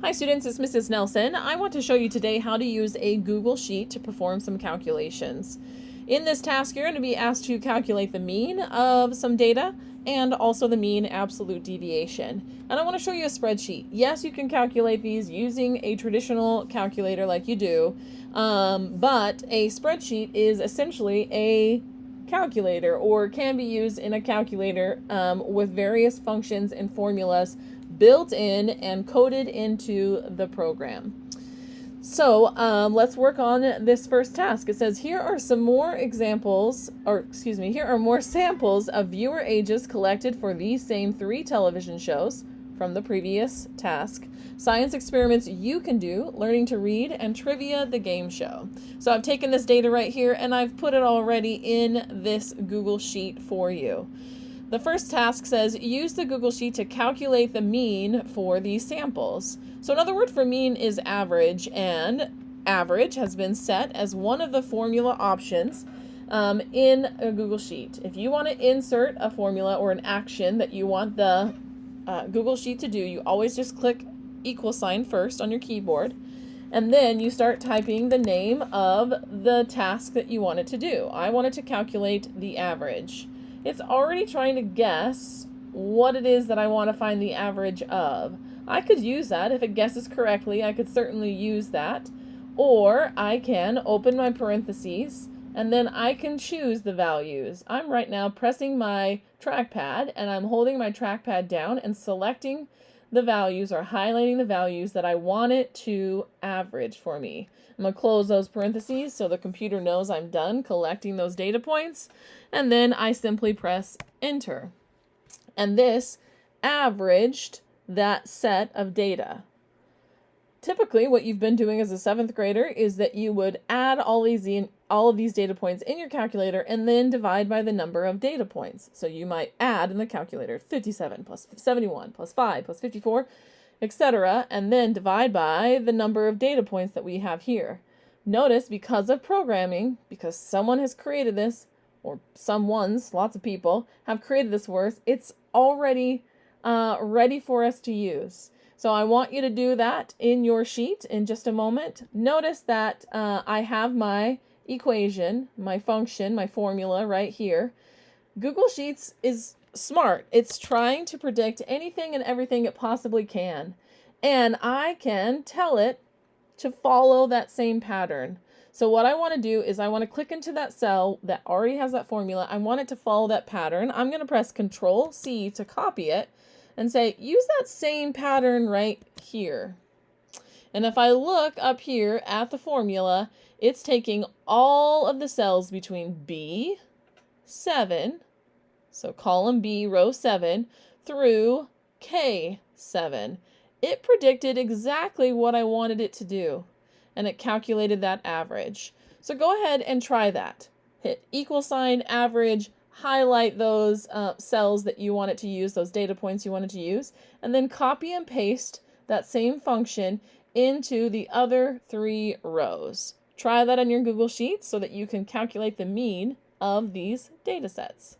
Hi students, it's Mrs. Nelson. I want to show you today how to use a Google Sheet to perform some calculations. In this task, you're going to be asked to calculate the mean of some data and also the mean absolute deviation. And I want to show you a spreadsheet. Yes, you can calculate these using a traditional calculator like you do, but a spreadsheet is essentially a calculator, or can be used in a calculator with various functions and formulas built in and coded into the program. So let's work on this first task. It says here are some more examples, here are more samples of viewer ages collected for these same 3 television shows from the previous task. Science experiments you can do, learning to read, and trivia the game show. So I've taken this data right here and I've put it already in this Google Sheet for you. The first task says use the Google Sheet to calculate the mean for these samples. So another word for mean is average, and average has been set as one of the formula options in a Google Sheet. If you want to insert a formula or an action that you want the Google Sheet to do, you always just click equal sign first on your keyboard, and then you start typing the name of the task that you want it to do. I want it to calculate the average. It's already trying to guess what it is that I want to find the average of. I could use that. If it guesses correctly, I could certainly use that. Or I can open my parentheses and then I can choose the values. I'm right now pressing my trackpad and I'm holding my trackpad down and selecting the values or highlighting the values that I want it to average for me. I'm going to close those parentheses so the computer knows I'm done collecting those data points, and then I simply press enter. And this averaged that set of data. Typically, what you've been doing as a 7th grader is that you would add all of these data points in your calculator and then divide by the number of data points. So you might add in the calculator 57 plus 71 plus 5 plus 54, etc., and then divide by the number of data points that we have here. Notice, because of programming, because someone has created this, or someone's, lots of people have created this for us, it's already ready for us to use. So I want you to do that in your sheet in just a moment. Notice that I have my equation, my function, my formula right here. Google Sheets is smart. It's trying to predict anything and everything it possibly can. And I can tell it to follow that same pattern. So what I want to do is I want to click into that cell that already has that formula. I want it to follow that pattern. I'm going to press Control-C to copy it and say, use that same pattern right here. And if I look up here at the formula, it's taking all of the cells between B7, so column B, row 7, through K7. It predicted exactly what I wanted it to do, and it calculated that average. So go ahead and try that. Hit equal sign, average, highlight those cells that you want it to use, those data points you want it to use, and then copy and paste that same function into the other 3 rows. Try that on your Google Sheets so that you can calculate the mean of these data sets.